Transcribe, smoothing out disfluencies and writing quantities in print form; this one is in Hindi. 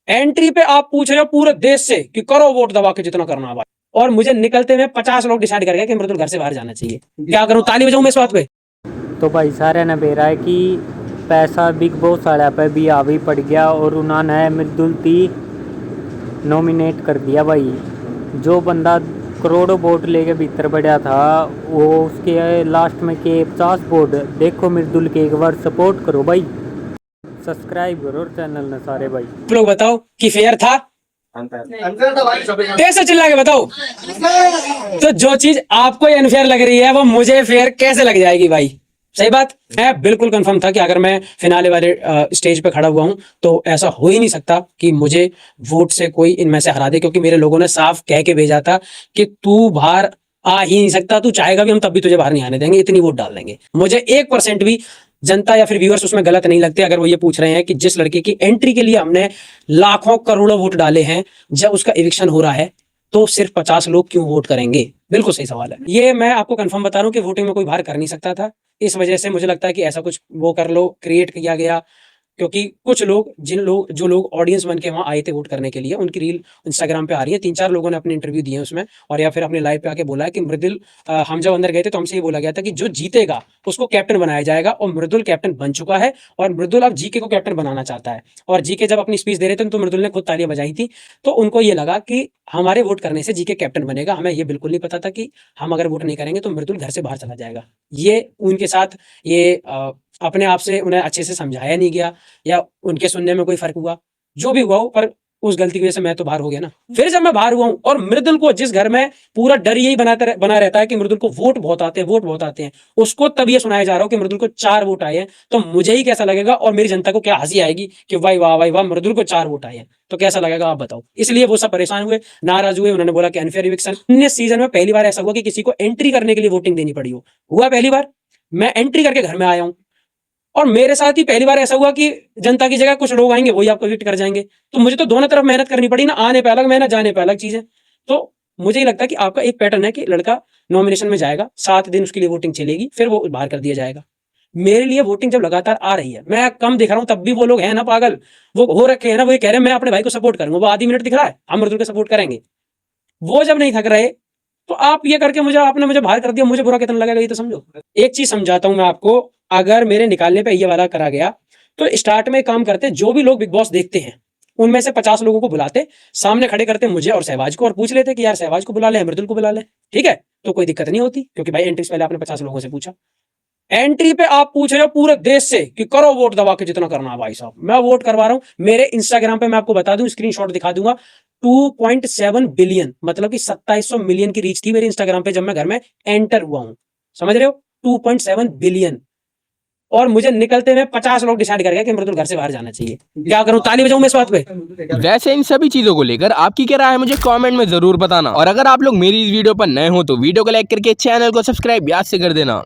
एंट्री पे आप पूछ रहे हो पूरे देश से कि करो वोट दबा के जितना करना है भाई, और मुझे निकलते हुए 50 लोग डिसाइड कर गए कि मृदुल घर से बाहर जाना चाहिए। क्या करूं, ताली बजाऊं मैं इस बात पे? तो भाई सारे ने बेरा है कि पैसा बिग बॉस वाला पे भी हावी पड़ गया और उन्होंने मृदुल ती नॉमिनेट कर दिया भाई। जो बंदा करोड़ों वोट लेके भीतर बढ़िया था वो उसके लास्ट में के 50 वोट। देखो मृदुल के एक बार सपोर्ट करो भाई, सब्सक्राइब करो चैनल ने सारे भाई। लोग बताओ कि फेयर था? कैसे चिल्ला के बताओ? तो जो चीज आपको अनफेयर लग रही है वो मुझे फेयर कैसे लग जाएगी भाई? सही बात। मैं बिल्कुल कंफर्म था कि अगर मैं फिनाले वाले स्टेज पे खड़ा हुआ हूं तो ऐसा हो ही नहीं सकता कि मुझे वोट से कोई इनमें से हरा दे, क्योंकि मेरे लोगों ने साफ कह के भेजा था कि तू बाहर आ ही नहीं सकता, तू चाहेगा भी हम तब भी तुझे बाहर नहीं आने देंगे, इतनी वोट डाल देंगे। मुझे 1% भी जनता या फिर व्यूअर्स उसमें गलत नहीं लगते अगर वो ये पूछ रहे हैं कि जिस लड़के की एंट्री के लिए हमने लाखों करोड़ों वोट डाले हैं, जब उसका इविक्शन हो रहा है तो सिर्फ 50 लोग क्यों वोट करेंगे? बिल्कुल सही सवाल है ये। मैं आपको कंफर्म बता रहा हूं कि वोटिंग में कोई बाहर कर नहीं सकता था। इस वजह से मुझे लगता है कि ऐसा कुछ वो कर लो, क्रिएट किया गया, क्योंकि कुछ लोग जो लोग ऑडियंस बन के वहां आए थे वोट करने के लिए, उनकी रील इंस्टाग्राम पे आ रही है। 3-4 लोगों ने अपने इंटरव्यू दिए उसमें, और या फिर अपने लाइव पे आके बोला है कि मृदुल, हम जब अंदर गए थे तो हमसे ये बोला गया था कि जो जीतेगा उसको कैप्टन बनाया जाएगा, और मृदुल कैप्टन बन चुका है, और मृदुल अब जीके को कैप्टन बनाना चाहता है। और जीके जब अपनी स्पीच दे रहे थे तो मृदुल ने खुद तालियां बजाई थी, तो उनको ये लगा कि हमारे वोट करने से जीके कैप्टन बनेगा। हमें ये बिल्कुल नहीं पता था कि हम अगर वोट नहीं करेंगे तो मृदुल घर से बाहर चला जाएगा। ये उनके साथ ये अपने आप से उन्हें अच्छे से समझाया नहीं गया, या उनके सुनने में कोई फर्क हुआ, जो भी हुआ हो, पर उस गलती की वजह से मैं तो बाहर हो गया ना। फिर जब मैं बाहर हुआ हूं और मृदुल को, जिस घर में पूरा डर यही बना रहता है कि मृदुल को वोट बहुत आते हैं, वोट बहुत आते हैं, उसको तब ये सुनाया जा रहा हो कि मृदुल को 4 वोट आए हैं, तो मुझे ही कैसा लगेगा और मेरी जनता को क्या हंसी आएगी कि भाई वाह भाई वाह, मृदुल को 4 वोट आए हैं, तो कैसा लगेगा आप बताओ? इसलिए वो सब परेशान हुए, नाराज हुए, उन्होंने बोला कि अनफेयर इविक्शन। 19 सीजन में पहली बार ऐसा हुआ कि किसी को एंट्री करने के लिए वोटिंग देनी पड़ी हो। हुआ पहली बार। मैं एंट्री करके घर में आया हूं, और मेरे साथ ही पहली बार ऐसा हुआ कि जनता की जगह कुछ लोग आएंगे वही आपको विक्ट कर जाएंगे। तो मुझे तो दोनों तरफ मेहनत करनी पड़ी ना, आने पे अलग मेहनत, जाने पे अलग चीजें। तो मुझे ही लगता है कि आपका एक पैटर्न है कि लड़का नॉमिनेशन में जाएगा, 7 दिन उसके लिए वोटिंग चलेगी, फिर वो बाहर कर दिया जाएगा। मेरे लिए वोटिंग जब लगातार आ रही है, मैं कम दिख रहा हूं, तब भी वो लोग हैं ना पागल, वो हो रखे हैं ना, वो ये कह रहे हैं मैं अपने भाई को सपोर्ट करूंगा, वो आधी मिनट दिख रहा है हम मृदुल को सपोर्ट करेंगे। वो जब नहीं थक रहे तो आप ये करके आपने मुझे बाहर कर दिया, मुझे बुरा कितना लगेगा ये तो समझो। एक चीज समझाता हूं मैं आपको, अगर मेरे निकालने पे ये वाला करा गया तो स्टार्ट में काम करते, जो भी लोग बिग बॉस देखते हैं उनमें से 50 लोगों को बुलाते, सामने खड़े करते मुझे और सहवाज को, और पूछ लेते कि यार सहवाज को बुला ले, मृदुल को बुला ले, ठीक है? तो कोई दिक्कत नहीं होती, क्योंकि भाई एंट्री से पहले आपने 50 लोगों से पूछा। एंट्री पे आप पूछ रहे हो पूरे देश से कि करो वोट दबा के जितना करना है। भाई साहब मैं वोट करवा रहा हूं। मेरे इंस्टाग्राम पे मैं आपको बता दूं, स्क्रीनशॉट दिखा दूंगा, 2.7 बिलियन, मतलब कि 2700 मिलियन की रीच थी मेरे इंस्टाग्राम पे जब मैं घर में एंटर हुआ हूं। समझ रहे हो? 2.7 बिलियन। और मुझे निकलते हुए 50 लोग डिसाइड कर गए कि मृदुल घर से बाहर जाना चाहिए। क्या करूं, ताली बजाऊं मैं इस बात पे? वैसे इन सभी चीजों को लेकर आपकी क्या राय है मुझे कमेंट में जरूर बताना, और अगर आप लोग मेरी इस वीडियो पर नए हो तो वीडियो को लाइक करके चैनल को सब्सक्राइब याद से कर देना।